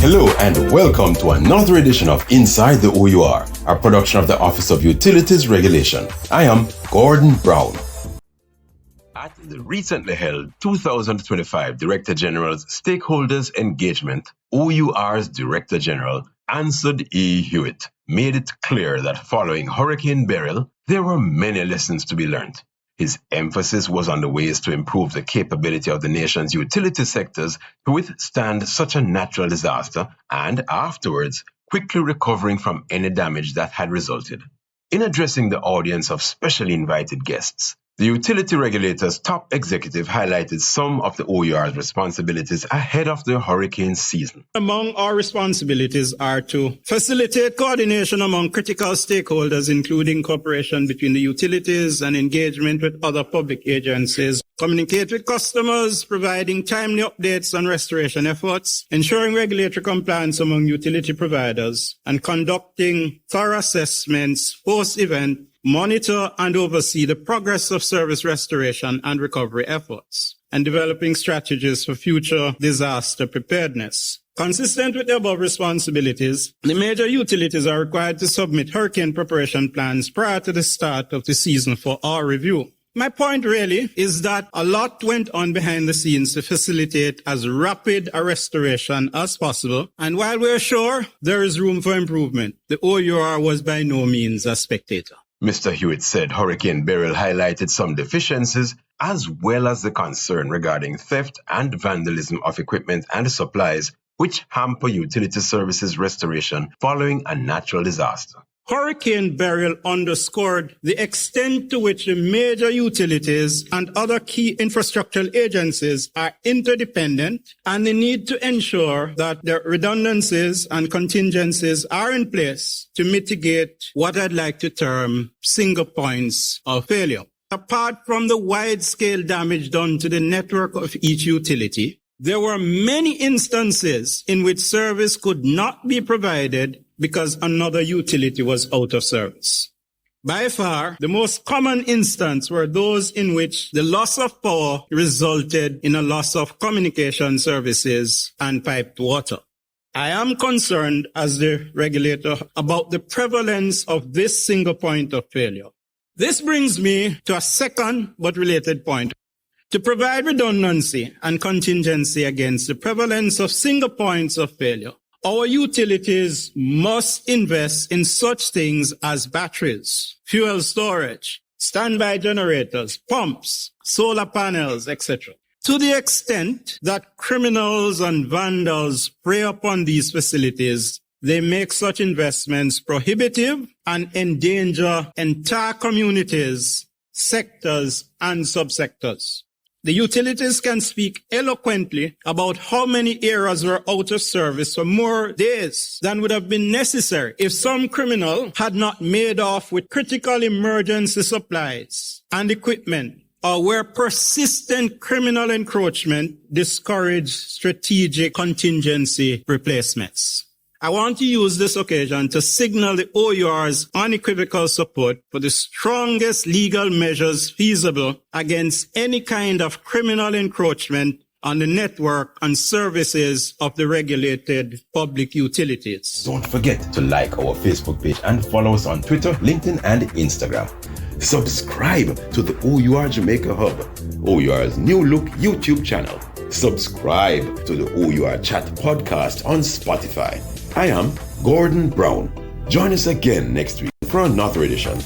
Hello and welcome to another edition of Inside the OUR, a production of the Office of Utilities Regulation. I am Gordon Brown. At the recently held 2025 Director General's Stakeholders Engagement, OUR's Director General, Ansord Hewitt, made it clear that following Hurricane Beryl, there were many lessons to be learned. His emphasis was on the ways to improve the capability of the nation's utility sectors to withstand such a natural disaster and, afterwards, quickly recovering from any damage that had resulted. In addressing the audience of specially invited guests, the utility regulator's top executive highlighted some of the OUR's responsibilities ahead of the hurricane season. Among our responsibilities are to facilitate coordination among critical stakeholders, including cooperation between the utilities and engagement with other public agencies, communicate with customers, providing timely updates on restoration efforts, ensuring regulatory compliance among utility providers, and conducting thorough assessments post-event, monitor and oversee the progress of service restoration and recovery efforts, and developing strategies for future disaster preparedness. Consistent with the above responsibilities, the major utilities are required to submit hurricane preparation plans prior to the start of the season for our review. My point really is that a lot went on behind the scenes to facilitate as rapid a restoration as possible, and while we're sure there is room for improvement, the OUR was by no means a spectator. Mr. Hewitt said Hurricane Beryl highlighted some deficiencies as well as the concern regarding theft and vandalism of equipment and supplies which hamper utility services restoration following a natural disaster. Hurricane Beryl underscored the extent to which the major utilities and other key infrastructural agencies are interdependent and the need to ensure that their redundancies and contingencies are in place to mitigate what I'd like to term single points of failure. Apart from the wide-scale damage done to the network of each utility, there were many instances in which service could not be provided because another utility was out of service. By far, the most common instance were those in which the loss of power resulted in a loss of communication services and piped water. I am concerned as the regulator about the prevalence of this single point of failure. This brings me to a second but related point. To provide redundancy and contingency against the prevalence of single points of failure, our utilities must invest in such things as batteries, fuel storage, standby generators, pumps, solar panels, etc. To the extent that criminals and vandals prey upon these facilities, they make such investments prohibitive and endanger entire communities, sectors, and subsectors. The utilities can speak eloquently about how many areas were out of service for more days than would have been necessary if some criminal had not made off with critical emergency supplies and equipment, or where persistent criminal encroachment discouraged strategic contingency replacements. I want to use this occasion to signal the OUR's unequivocal support for the strongest legal measures feasible against any kind of criminal encroachment on the network and services of the regulated public utilities. Don't forget to like our Facebook page and follow us on Twitter, LinkedIn, and Instagram. Subscribe to the OUR Jamaica Hub, OUR's new look YouTube channel. Subscribe to the OUR Chat podcast on Spotify. I am Gordon Brown. Join us again next week for another edition.